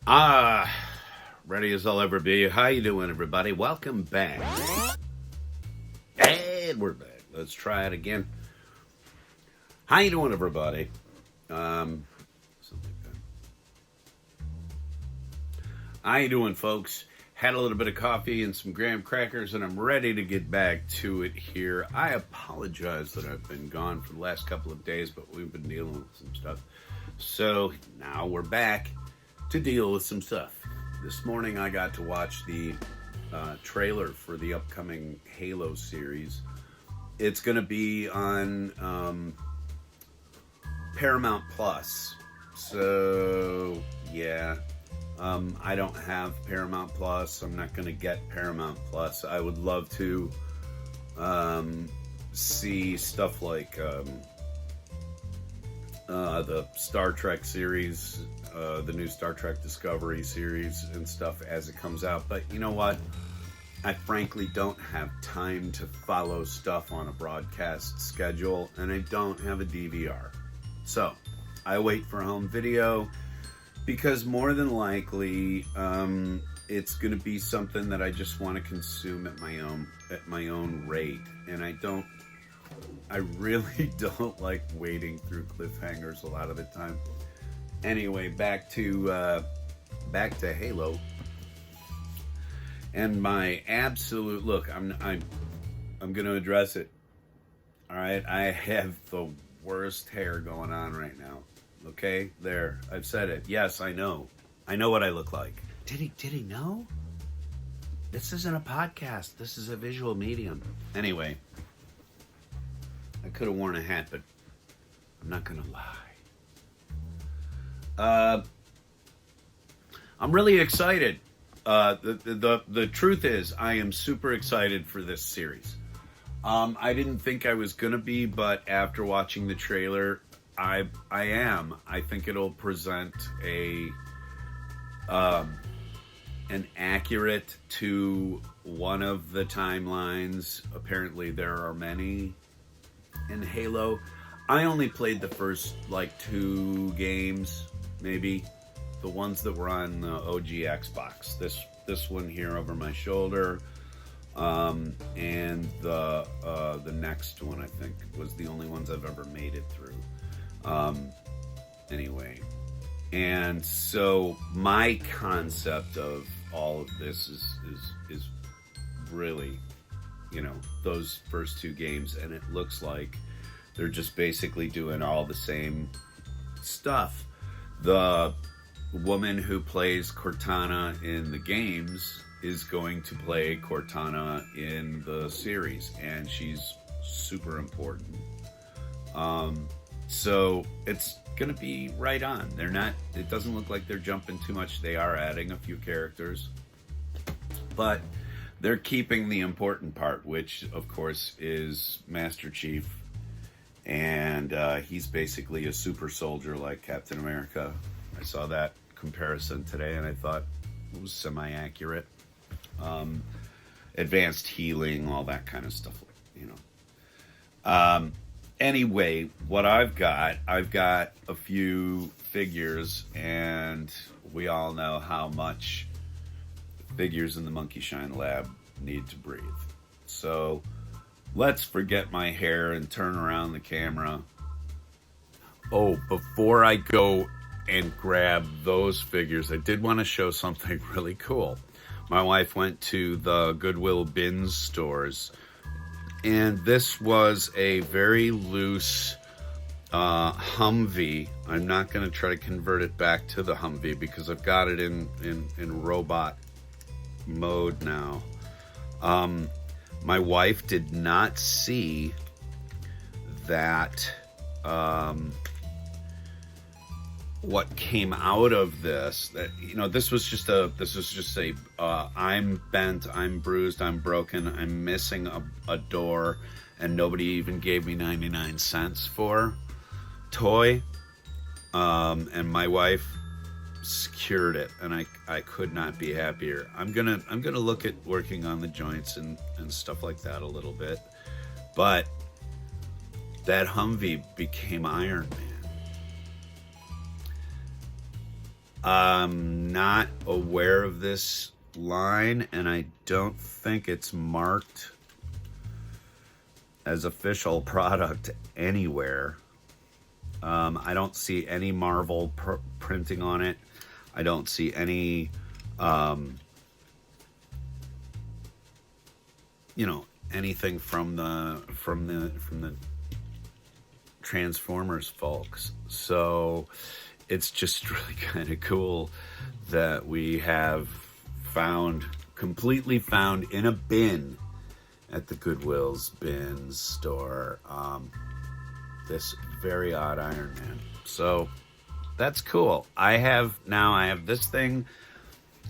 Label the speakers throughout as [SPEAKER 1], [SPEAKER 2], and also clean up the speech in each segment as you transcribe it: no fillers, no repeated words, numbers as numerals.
[SPEAKER 1] Ah, ready as I'll ever be. How you doing, everybody? Welcome back. And we're back. Let's try it again. How you doing, everybody? Something like that. How you doing, folks? Had a little bit of coffee and some graham crackers, and I'm ready to get back to it here. I apologize that I've been gone for the last couple of days, but we've been dealing with some stuff. So now we're back to deal with some stuff. This morning I got to watch the trailer for the upcoming Halo series. It's going to be on Paramount Plus. So, yeah. I don't have Paramount Plus. I'm not going to get Paramount Plus. I would love to see stuff like the Star Trek series, the new Star Trek Discovery series and stuff as it comes out. But you know what? I frankly don't have time to follow stuff on a broadcast schedule, and I don't have a DVR. So I wait for home video because more than likely it's going to be something that I just want to consume at my own rate, and I really don't like wading through cliffhangers a lot of the time. Anyway, back to Halo. And my absolute look, I'm going to address it. All right, I have the worst hair going on right now. Okay, there, I've said it. Yes, I know what I look like. Did he know? This isn't a podcast. This is a visual medium. Anyway, I could have worn a hat, but I'm not gonna lie. I'm really excited. The truth is, I am super excited for this series. I didn't think I was gonna be, but after watching the trailer, I am. I think it'll present an accurate to one of the timelines. Apparently, there are many in Halo. I only played the first 2 games, maybe the ones that were on the OG Xbox. This one here over my shoulder, and the next one I think was the only ones I've ever made it through. Anyway, and so my concept of all of this is really, those first 2 games, and it looks like they're just basically doing all the same stuff. The woman who plays Cortana in the games is going to play Cortana in the series, and she's super important. So it's going to be right on. It doesn't look like they're jumping too much. They are adding a few characters, but they're keeping the important part, which of course is Master Chief. And he's basically a super soldier like Captain America. I saw that comparison today, and I thought it was semi-accurate. Advanced healing, all that kind of stuff, Anyway, what I've got a few figures, and we all know how much figures in the Monkey Shine Lab need to breathe. So let's forget my hair and turn around the camera. Oh, before I go and grab those figures, I did want to show something really cool. My wife went to the Goodwill Bins stores, and this was a very loose Humvee. I'm not going to try to convert it back to the Humvee because I've got it in robot mode now. My wife did not see that what came out of this. That this was just a I'm bent, I'm bruised, I'm broken, I'm missing a door, and nobody even gave me 99 cents for toy. And my wife secured it, and I could not be happier. I'm gonna look at working on the joints and stuff like that a little bit, but that Humvee became Iron Man. I'm not aware of this line, and I don't think it's marked as official product anywhere. I don't see any Marvel printing on it. I don't see any, anything from the Transformers folks. So it's just really kind of cool that we have completely found in a bin at the Goodwill's Bins store, this very odd Iron Man. So that's cool. I have this thing,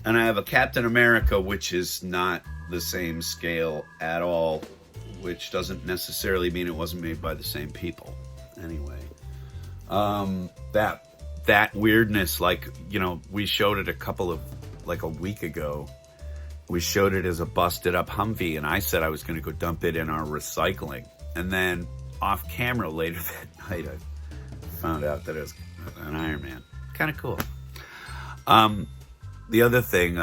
[SPEAKER 1] and I have a Captain America, which is not the same scale at all, which doesn't necessarily mean it wasn't made by the same people. Anyway, that weirdness, we showed it a week ago. We showed it as a busted up Humvee, and I said I was going to go dump it in our recycling. And then off camera later that night, I found out that it was an Iron Man. Kind of cool. The other thing,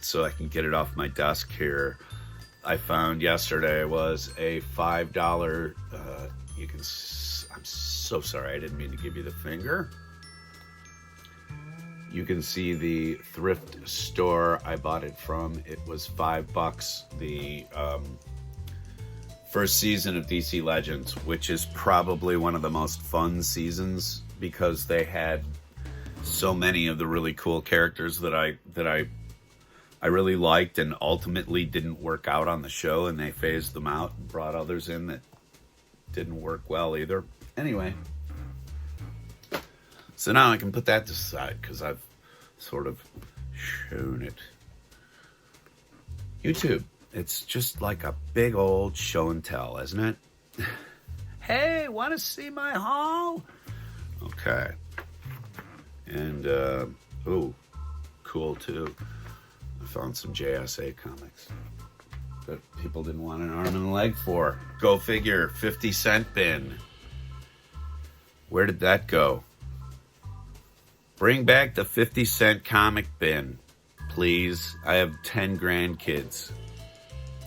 [SPEAKER 1] so I can get it off my desk here, I found yesterday was a $5, I'm so sorry, I didn't mean to give you the finger. You can see the thrift store I bought it from. It was $5. The first season of DC Legends, which is probably one of the most fun seasons because they had so many of the really cool characters that I really liked and ultimately didn't work out on the show, and they phased them out and brought others in that didn't work well either. Anyway, so now I can put that to the side because I've sort of shown it. YouTube, it's just like a big old show and tell, isn't it? Hey, want to see my haul? Okay. And, cool too. I found some JSA comics that people didn't want an arm and a leg for. Go figure, 50-cent bin. Where did that go? Bring back the 50-cent comic bin, please. I have 10 grandkids.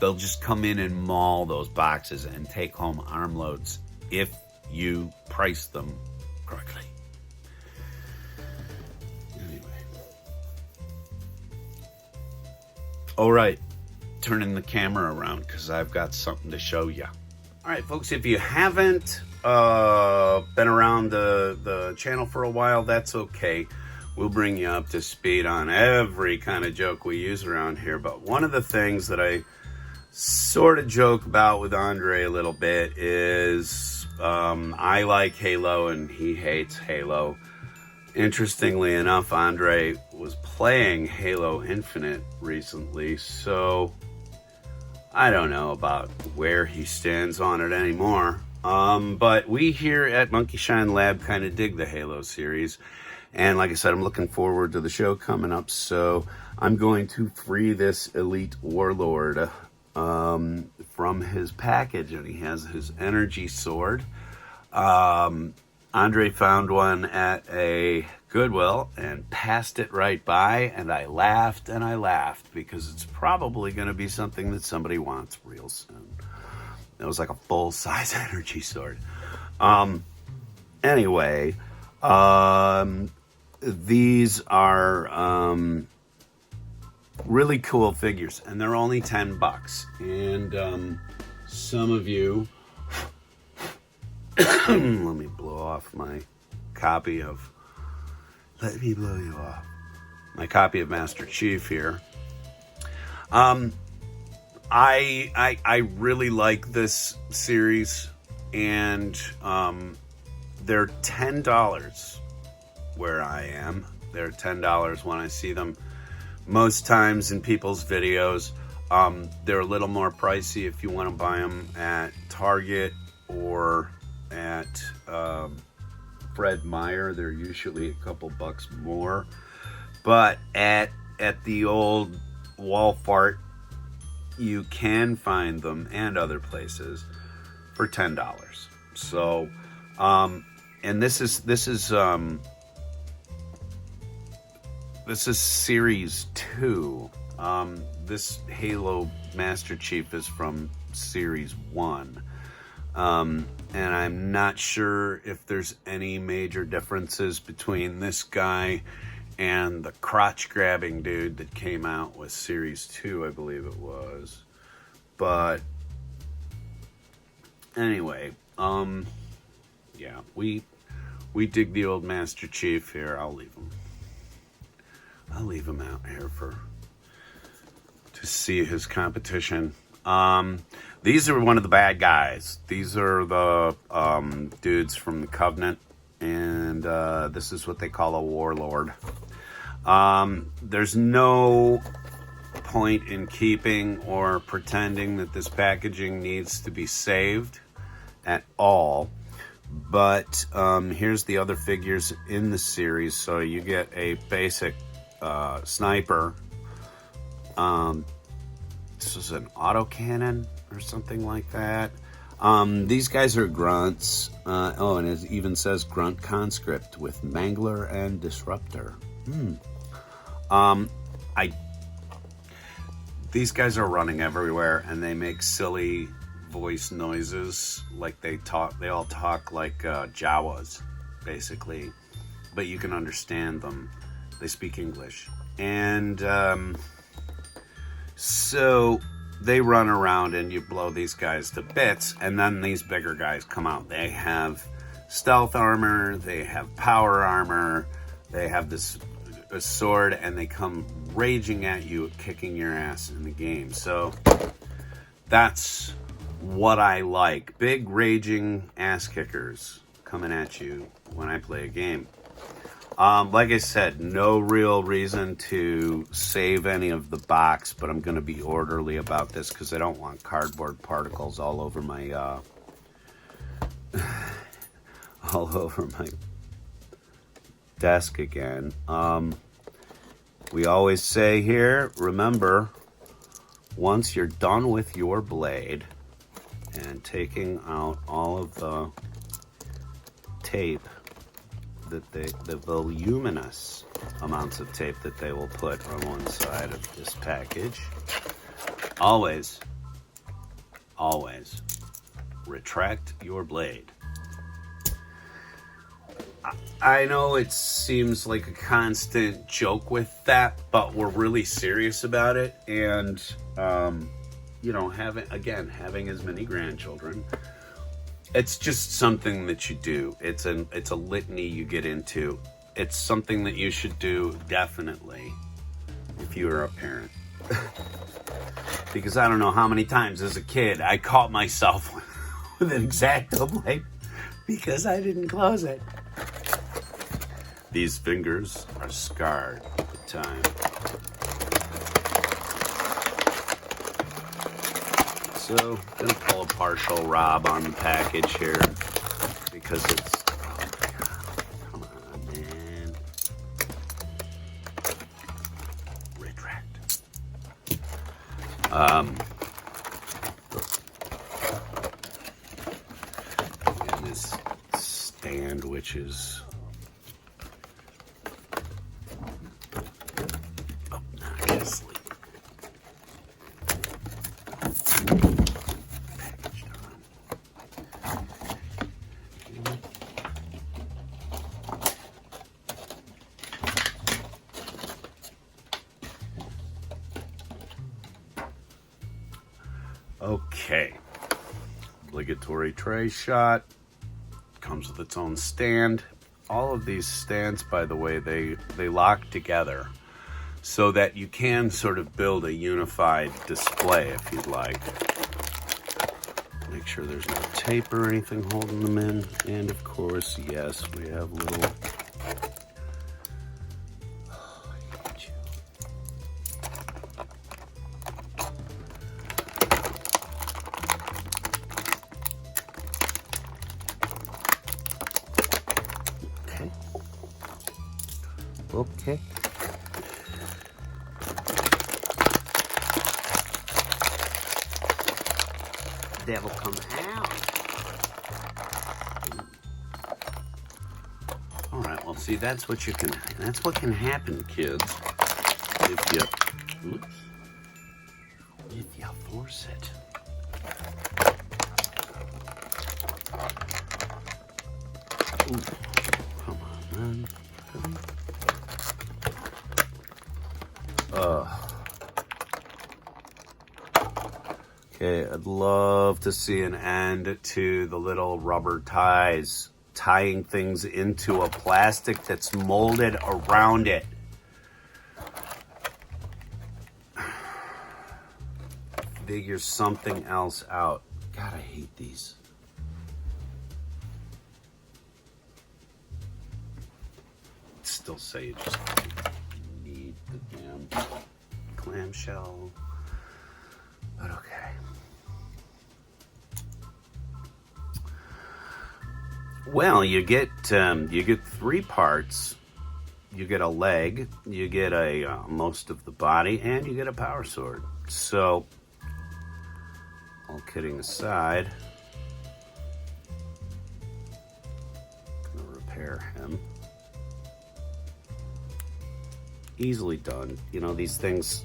[SPEAKER 1] They'll just come in and maul those boxes and take home armloads if you price them correctly. All right, turning the camera around because I've got something to show you. All right, folks, if you haven't been around the channel for a while, that's okay. We'll bring you up to speed on every kind of joke we use around here. But one of the things that I sort of joke about with Andre a little bit is I like Halo and he hates Halo. Interestingly enough, Andre was playing Halo Infinite recently, so I don't know about where he stands on it anymore. But we here at Monkey Shine Lab kind of dig the Halo series. And like I said, I'm looking forward to the show coming up, so I'm going to free this Elite Warlord from his package, and he has his energy sword. Andre found one at a Goodwill and passed it right by, and I laughed because it's probably going to be something that somebody wants real soon. It was like a full-size energy sword. Anyway, these are really cool figures, and they're only $10. And some of you... Let me blow off my copy of... Let me blow you off. My copy of Master Chief here. I really like this series, and they're $10 where I am. They're $10 when I see them. Most times in people's videos, they're a little more pricey if you want to buy them at Target or at Fred Meyer. They're usually a couple bucks more, but at the old Walmart you can find them, and other places, for $10. So and this is This is Series 2. This Halo Master Chief is from Series 1. And I'm not sure if there's any major differences between this guy and the crotch-grabbing dude that came out with Series 2, I believe it was. But anyway, yeah, we dig the old Master Chief here. I'll leave him out here to see his competition. These are one of the bad guys. These are the dudes from the Covenant, and this is what they call a Warlord. There's no point in keeping or pretending that this packaging needs to be saved at all. But here's the other figures in the series. So you get a basic sniper. This is an autocannon or something like that. These guys are grunts. And it even says grunt conscript with mangler and disruptor. These guys are running everywhere, and they make silly voice noises, like they all talk like Jawas, basically, but you can understand them. They speak English, and so they run around, and you blow these guys to bits, and then these bigger guys come out. They have stealth armor, they have power armor, they have a sword, and they come raging at you, kicking your ass in the game. So that's what I like. Big raging ass kickers coming at you when I play a game. Like I said, no real reason to save any of the box, but I'm going to be orderly about this because I don't want cardboard particles all over my desk again. We always say here, remember, once you're done with your blade and taking out all of the tape, the voluminous amounts of tape that they will put on one side of this package, always retract your blade. I know it seems like a constant joke with that, but we're really serious about it. And, having as many grandchildren, it's just something that you do. It's a litany you get into. It's something that you should do, definitely, if you are a parent. Because I don't know how many times as a kid I caught myself with an X-Acto blade because I didn't close it. These fingers are scarred with time. So, I'm going to pull a partial Rob on the package here because it's... Oh my God. Come on, man. Retract. And this stand, which is... Okay, obligatory tray shot, comes with its own stand. All of these stands, by the way, they lock together so that you can sort of build a unified display if you'd like. Make sure there's no tape or anything holding them in. And of course, yes, we have little... Okay. Devil come out. Alright, well, See, that's what can happen, kids, if you force it. Ooh, come on, man. Okay, I'd love to see an end to the little rubber ties tying things into a plastic that's molded around it. Figure something else out. God, I hate these. Still say you just need the damn clamshell, but okay. Well, you get 3 parts. You get a leg, you get a most of the body, and you get a power sword. So, all kidding aside, I'm gonna repair him. Easily done. You know, these things,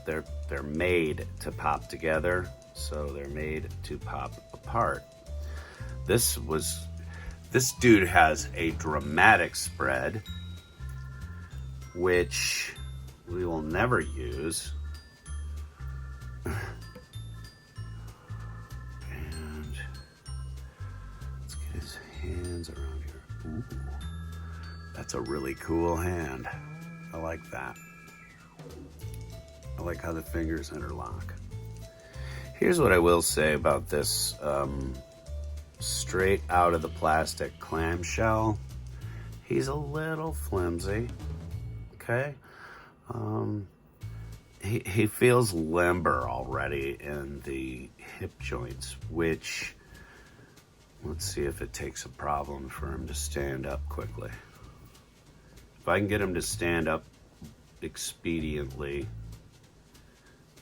[SPEAKER 1] they're made to pop together, so they're made to pop apart. This dude has a dramatic spread, which we will never use. And let's get his hands around here. Ooh, that's a really cool hand. I like that. I like how the fingers interlock. Here's what I will say about this straight out of the plastic clamshell. He's a little flimsy, okay? He feels limber already in the hip joints, which, let's see if it takes a problem for him to stand up quickly. If I can get him to stand up expediently,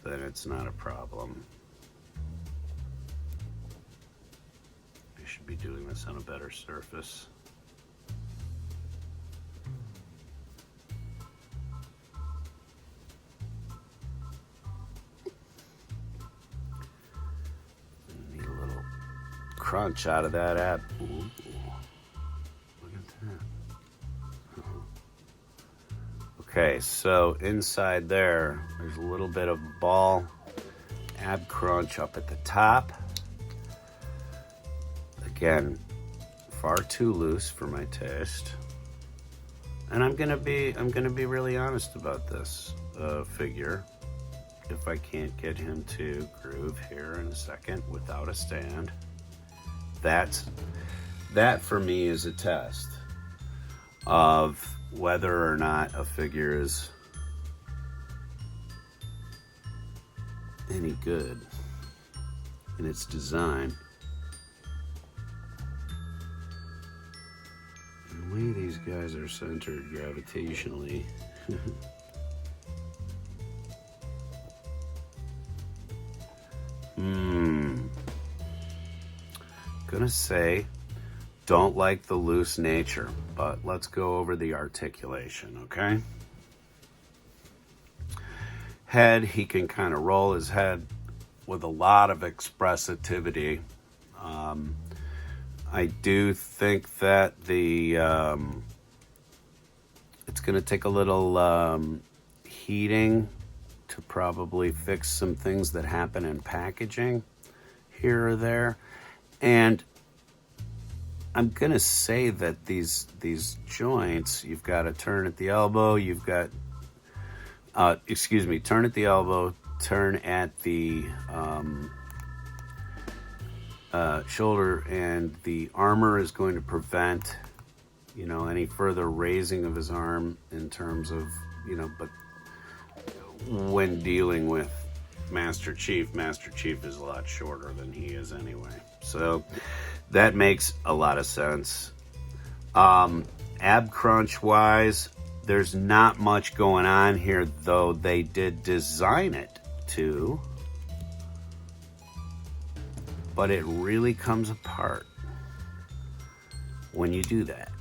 [SPEAKER 1] then it's not a problem. I should be doing this on a better surface. Need a little crunch out of that ab. Ooh, look at that. Okay, so inside there's a little bit of ball ab crunch up at the top. Again, far too loose for my taste. And I'm gonna be really honest about this figure. If I can't get him to groove here in a second without a stand, that for me is a test of whether or not a figure is any good in its design. The way these guys are centered gravitationally. Gonna say, don't like the loose nature, but let's go over the articulation, okay? Head, he can kind of roll his head with a lot of expressivity. I do think that it's going to take a little heating to probably fix some things that happen in packaging here or there. And I'm going to say that these joints, you've got to turn at the elbow, you've got, turn at the elbow, turn at the shoulder, and the armor is going to prevent, any further raising of his arm in terms of, but when dealing with Master Chief is a lot shorter than he is anyway. So that makes a lot of sense. Ab crunch wise, there's not much going on here, though they did design it to. But it really comes apart when you do that.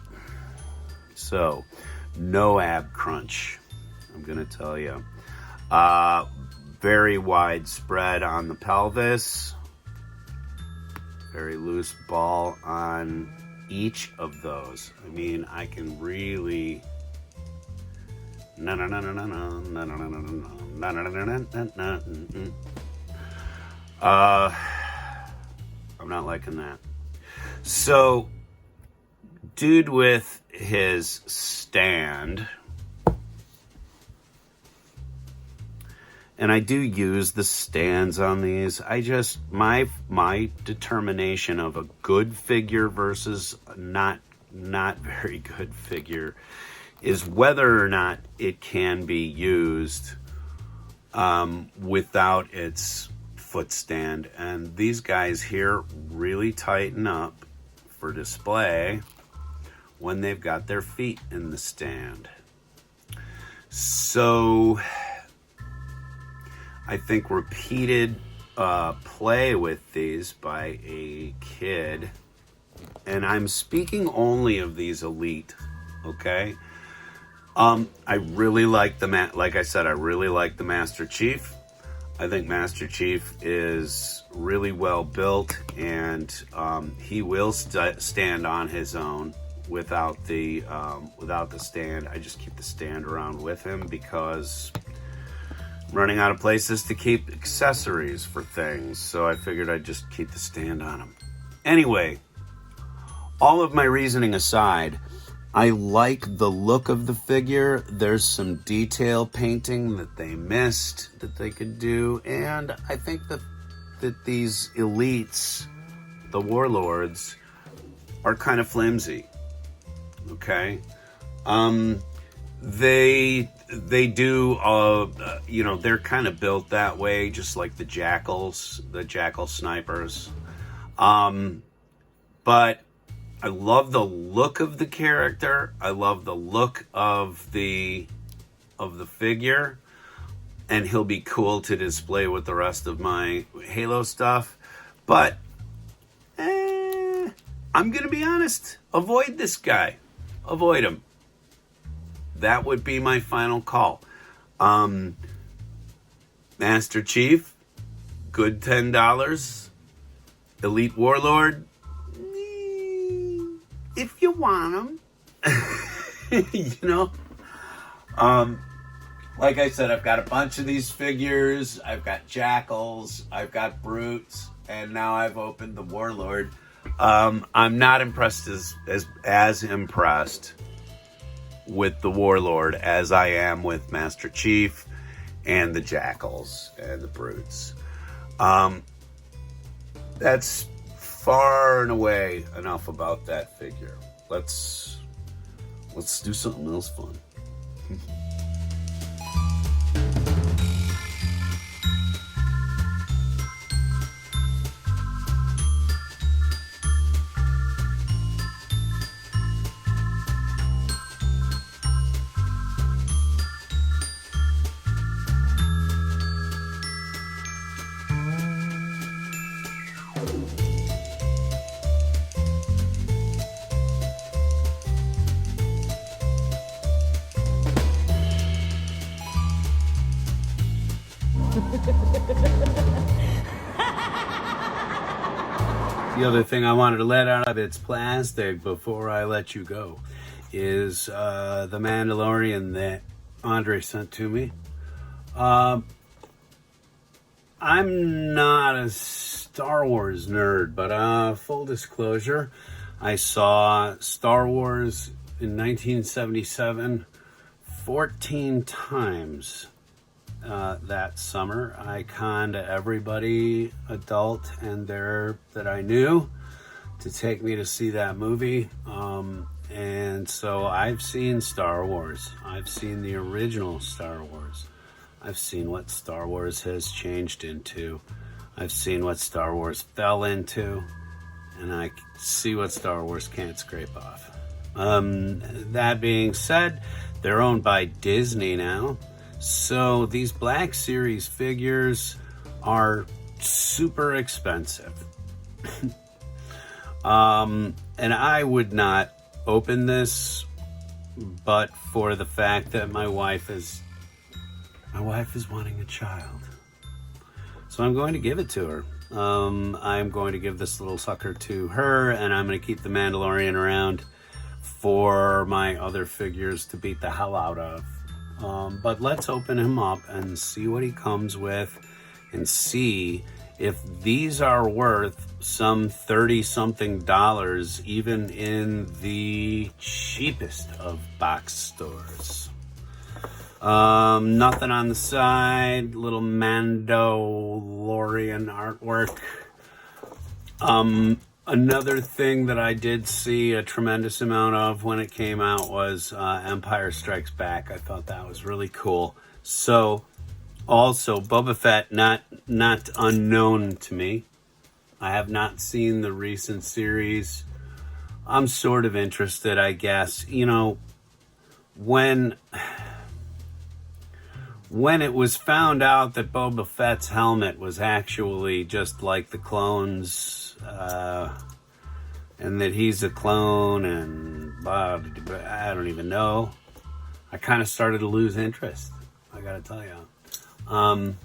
[SPEAKER 1] So, no ab crunch, I'm going to tell you. Very widespread on the pelvis. Very loose ball on each of those. I mean, I can really... I'm not liking that. So, dude with his stand, and I do use the stands on these. I just, my determination of a good figure versus not very good figure is whether or not it can be used without its foot stand. And these guys here really tighten up for display when they've got their feet in the stand. So I think repeated play with these by a kid, and I'm speaking only of these elite, okay? I really like like I said, I really like the Master Chief. I think Master Chief is really well built, and he will stand on his own without the stand. I just keep the stand around with him because I'm running out of places to keep accessories for things, so I figured I'd just keep the stand on him. Anyway, all of my reasoning aside, I like the look of the figure. There's some detail painting that they missed that they could do. And I think that these elites, the warlords, are kind of flimsy. Okay? They do, they're kind of built that way, just like the jackal snipers. But I love the look of the character. I love the look of the figure, and he'll be cool to display with the rest of my Halo stuff. But I'm gonna be honest. Avoid this guy. Avoid him. That would be my final call. Master Chief, good $10. Elite Warlord, if you want them. Like I said, I've got a bunch of these figures. I've got jackals, I've got brutes, and now I've opened the Warlord. I'm not impressed as impressed with the Warlord as I am with Master Chief and the jackals and the brutes. That's far and away enough about that figure. Let's do something else fun. The other thing I wanted to let out of its plastic before I let you go is the Mandalorian that Andre sent to me. I'm not a Star Wars nerd, but full disclosure, I saw Star Wars in 1977 14 times. That summer. I conned everybody, adult and there that I knew, to take me to see that movie. And so I've seen Star Wars. I've seen the original Star Wars. I've seen what Star Wars has changed into. I've seen what Star Wars fell into. And I see what Star Wars can't scrape off. That being said, they're owned by Disney now. So these Black Series figures are super expensive. And I would not open this but for the fact that my wife is wanting a child. So I'm going to give it to her. I'm going to give this little sucker to her, and I'm going to keep the Mandalorian around for my other figures to beat the hell out of. But let's open him up and see what he comes with, and see if these are worth some $30-something, even in the cheapest of box stores. Nothing on the side, little Mandalorian artwork. Another thing that I did see a tremendous amount of when it came out was Empire Strikes Back. I thought that was really cool. So, also, Boba Fett, not unknown to me. I have not seen the recent series. I'm sort of interested, I guess. You know, when it was found out that Boba Fett's helmet was actually just like the clones, and that he's a clone, and I don't even know. I kind of started to lose interest, I gotta tell you. I'm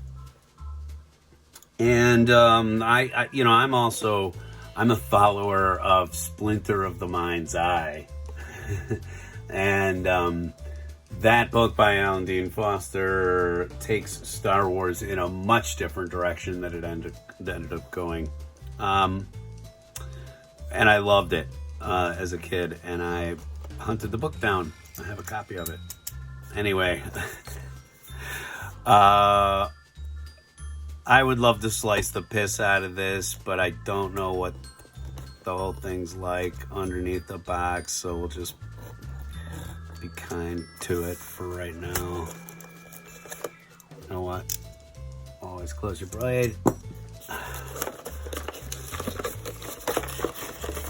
[SPEAKER 1] a follower of Splinter of the Mind's Eye. And that book by Alan Dean Foster takes Star Wars in a much different direction than it ended up going. And I loved it as a kid, and I hunted the book down. I have a copy of it. Anyway, I would love to slice the piss out of this, but I don't know what the whole thing's like underneath the box, so we'll just be kind to it for right now. You know what? Always close your blade.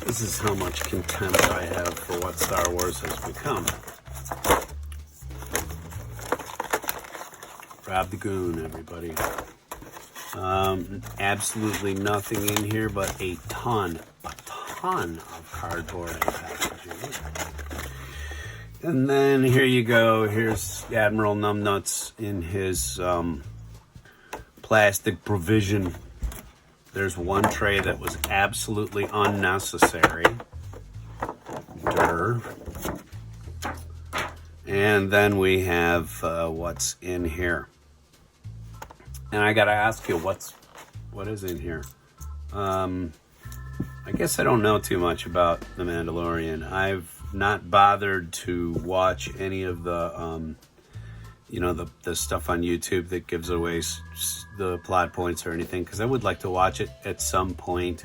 [SPEAKER 1] This is how much contempt I have for what Star Wars has become. Rob the Goon, everybody. Absolutely nothing in here but a ton of cardboard and packaging. And then here you go. Here's Admiral Numbnuts in his plastic provision. There's one tray that was absolutely unnecessary. Durr. And then we have what's in here. And I gotta ask you, what is in here? I guess I don't know too much about The Mandalorian. I've not bothered to watch any of the, the stuff on YouTube that gives away the plot points or anything, because I would like to watch it at some point.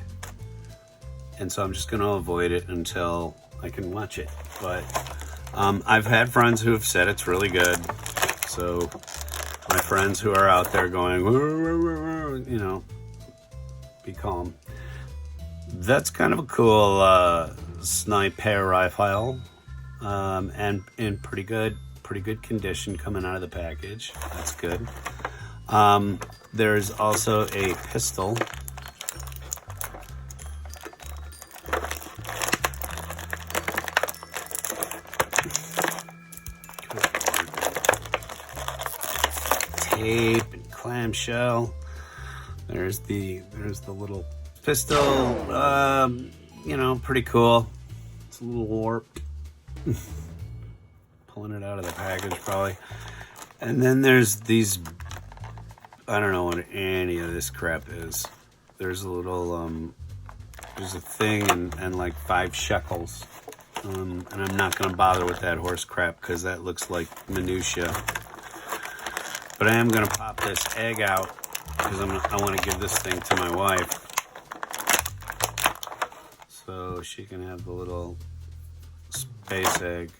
[SPEAKER 1] And so I'm just going to avoid it until I can watch it. But I've had friends who have said it's really good. So my friends who are out there going, be calm. That's kind of a cool sniper rifle, and in pretty good condition coming out of the package. That's good. There's also a pistol. Tape and clamshell. There's the little pistol. Pretty cool. It's a little warped. Pulling it out of the package probably. And then there's these, I don't know what any of this crap is. There's a little there's a thing and like 5 shekels. And I'm not gonna bother with that horse crap because that looks like minutia. But I am gonna pop this egg out because I want to give this thing to my wife so she can have the little space egg.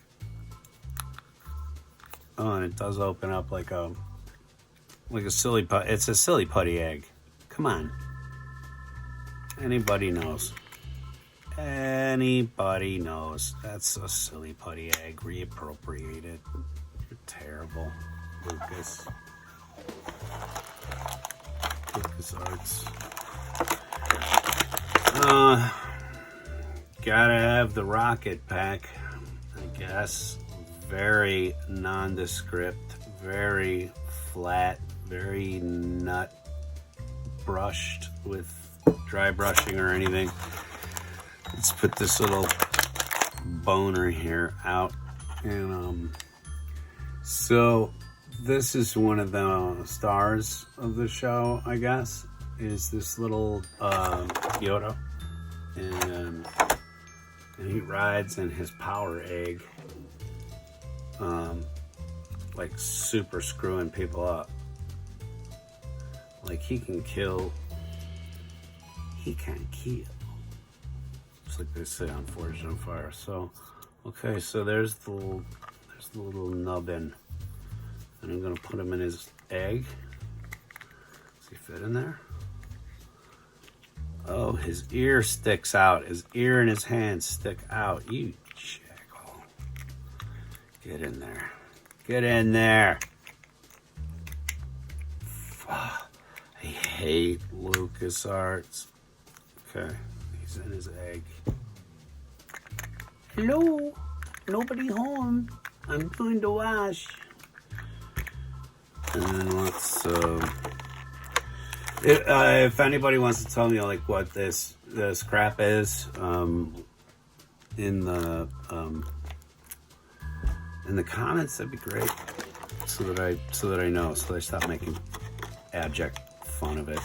[SPEAKER 1] Oh, and it does open up like a silly putty. It's a silly putty egg. Come on. Anybody knows. Anybody knows. That's a silly putty egg. Reappropriate it. You're terrible, Lucas. Lucas Arts. Gotta have the rocket pack, I guess. very nondescript, very flat, very not brushed with dry brushing or anything. Let's put this little boner here out. And so this is one of the stars of the show, I guess, is this little Yoda. And he rides in his power egg, like super screwing people up. Like he can kill, just like they say on Forged on Fire. So, okay, so there's the little nubbin, and I'm gonna put him in his egg. Does he fit in there? Oh, his ear sticks out. His ear and his hand stick out. You jackal. Get in there. Get in there. I hate LucasArts. Okay, he's in his egg. Hello? Nobody home. I'm doing the wash. And then let's... if anybody wants to tell me like what this crap is, in the comments, that'd be great. So that I know, so I stop making abject fun of it.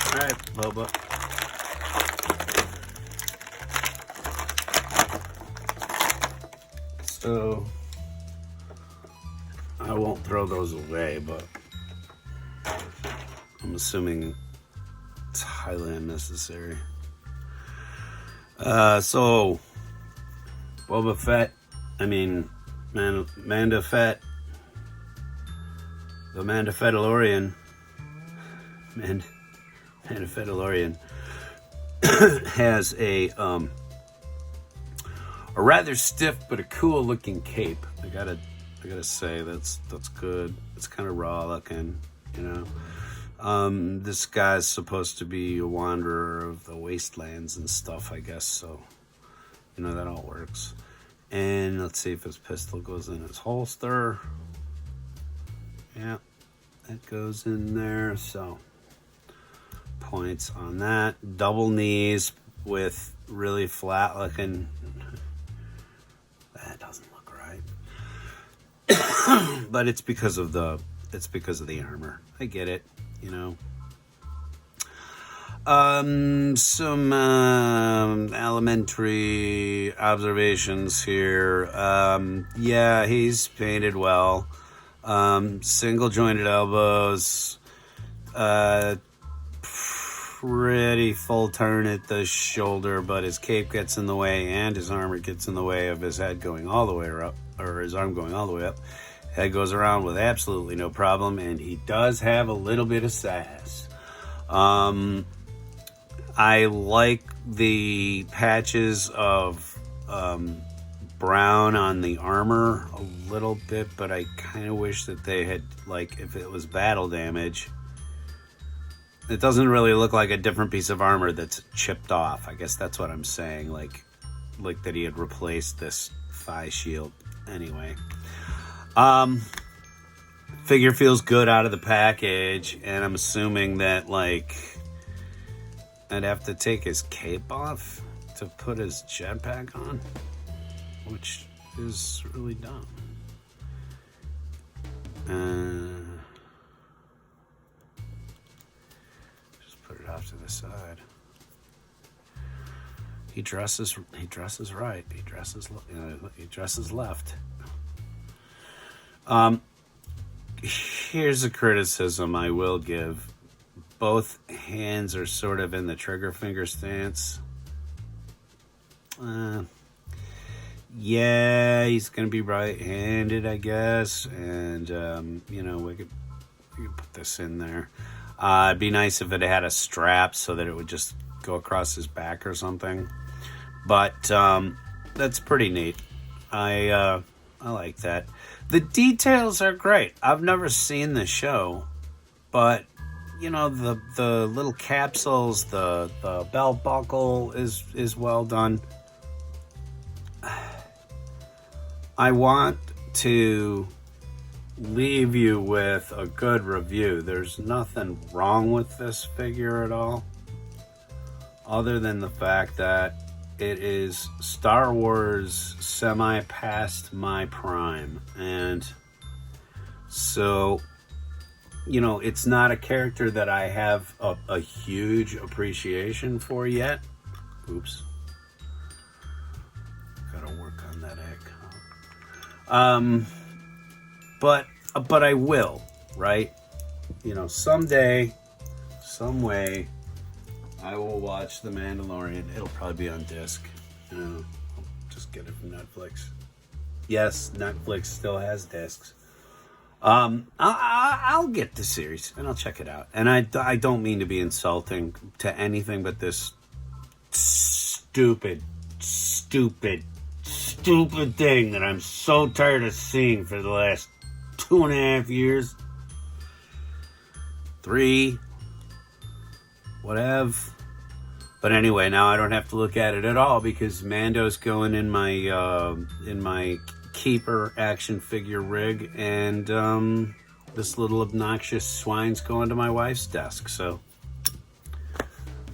[SPEAKER 1] All right, Boba. So I won't throw those away, but I'm assuming it's highly unnecessary. So Boba Fett, Manda Fett, the Mandalorian, Mandalorian has a rather stiff but a cool looking cape. I gotta say that's good. It's kind of raw looking, you know. This guy's supposed to be a wanderer of the wastelands and stuff, I guess. So, you know, that all works. And let's see if his pistol goes in his holster. Yeah, that goes in there. So, points on that. Double knees with really flat looking. That doesn't look right. But it's because of the armor. I get it, you know. Some elementary observations here. Yeah, he's painted well. Single jointed elbows. Pretty full turn at the shoulder, but his cape gets in the way and his armor gets in the way of his head going all the way up, or his arm going all the way up. Head goes around with absolutely no problem, and he does have a little bit of sass. I like the patches of brown on the armor a little bit, but I kind of wish that they had, like, if it was battle damage, it doesn't really look like a different piece of armor that's chipped off. I guess that's what I'm saying, like that he had replaced this thigh shield. Anyway, figure feels good out of the package, and I'm assuming that, like, I'd have to take his cape off to put his jetpack on, which is really dumb. Just put it off to the side. He dresses right. He dresses left. Here's a criticism I will give. Both hands are sort of in the trigger finger stance. Yeah, he's gonna be right-handed, I guess, and you know, we could put this in there. It'd be nice if it had a strap so that it would just go across his back or something. But that's pretty neat. I like that. The details are great. I've never seen the show, but you know, the little capsules, the belt buckle is well done. I want to leave you with a good review. There's nothing wrong with this figure at all, other than the fact that it is Star Wars semi past my prime. And so, you know, it's not a character that I have a huge appreciation for yet. Oops. Gotta work on that egg. But I will, right? You know, someday, some way, I will watch The Mandalorian. It'll probably be on disc. You know, I'll just get it from Netflix. Yes, Netflix still has discs. I'll get the series and I'll check it out. And I don't mean to be insulting to anything but this stupid thing that I'm so tired of seeing for the last 2.5 years. 3. Whatever. But anyway, now I don't have to look at it at all because Mando's going in my keeper action figure rig, and this little obnoxious swine's going to my wife's desk. So,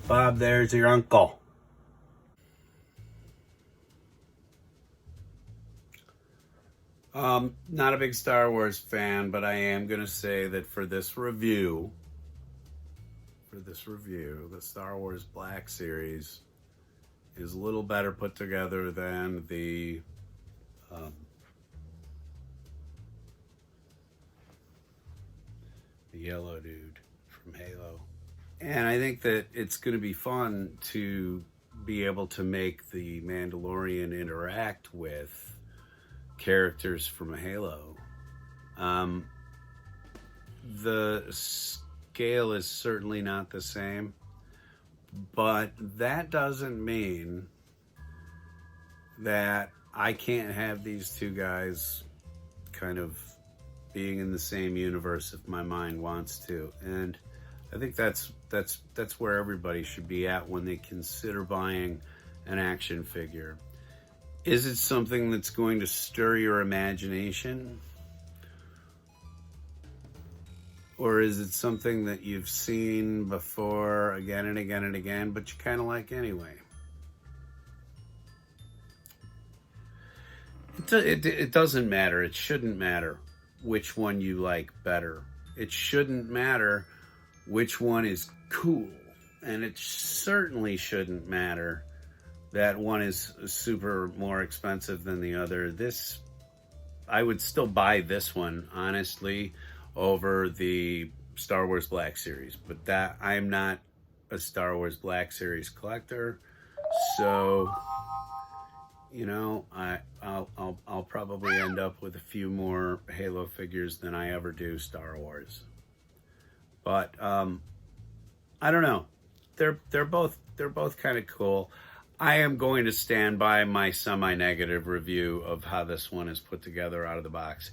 [SPEAKER 1] Bob, there's your uncle. Not a big Star Wars fan, but I am going to say that for this review, the Star Wars Black Series is a little better put together than the yellow dude from Halo. And I think that it's going to be fun to be able to make the Mandalorian interact with characters from Halo. The scale is certainly not the same, but that doesn't mean that I can't have these two guys kind of being in the same universe if my mind wants to. And I think that's where everybody should be at when they consider buying an action figure. Is it something that's going to stir your imagination? Or is it something that you've seen before again and again and again, but you kind of like anyway? It doesn't matter. It shouldn't matter which one you like better. It shouldn't matter which one is cool. And it certainly shouldn't matter that one is super more expensive than the other. I would still buy this one, honestly, over the Star Wars Black Series. But that I'm not a Star Wars Black Series collector, so you know, I'll probably end up with a few more Halo figures than I ever do Star Wars. But I don't know. They're both kind of cool. I am going to stand by my semi-negative review of how this one is put together out of the box.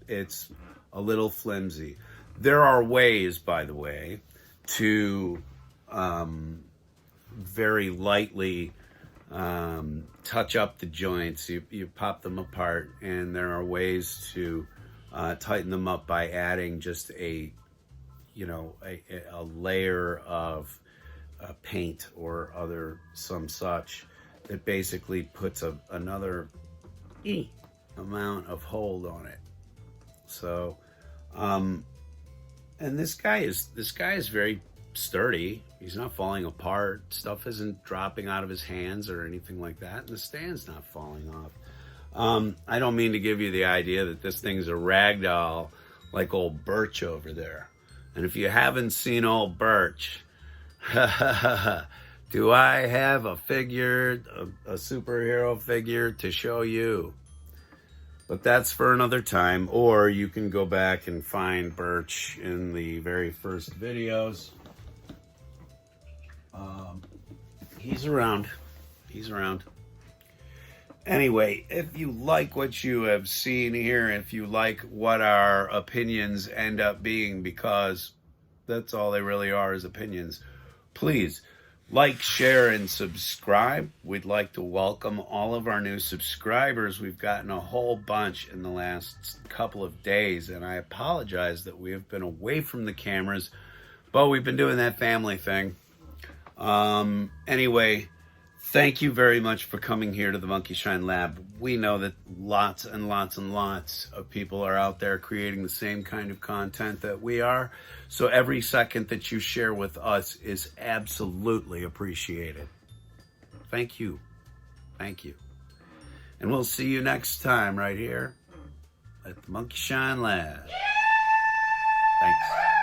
[SPEAKER 1] It's a little flimsy. There are ways, by the way, to very lightly touch up the joints. You pop them apart, and there are ways to tighten them up by adding just a layer of paint or some such that basically puts another amount of hold on it. So, and this guy is very sturdy. He's not falling apart. Stuff isn't dropping out of his hands or anything like that, and the stand's not falling off. I don't mean to give you the idea that this thing's a ragdoll like old Birch over there. And if you haven't seen old Birch, do I have a figure, a superhero figure to show you? But that's for another time, or you can go back and find Birch in the very first videos. He's around. Anyway, if you like what you have seen here, if you like what our opinions end up being, because That's all they really are, is opinions. Please like, share, and subscribe. We'd like to welcome all of our new subscribers. We've gotten a whole bunch in the last couple of days, and I apologize that we have been away from the cameras, but we've been doing that family thing. Anyway, thank you very much for coming here to the Monkey Shine Lab. We know that lots and lots and lots of people are out there creating the same kind of content that we are. So every second that you share with us is absolutely appreciated. Thank you. Thank you. And we'll see you next time right here at the Monkey Shine Lab. Thanks.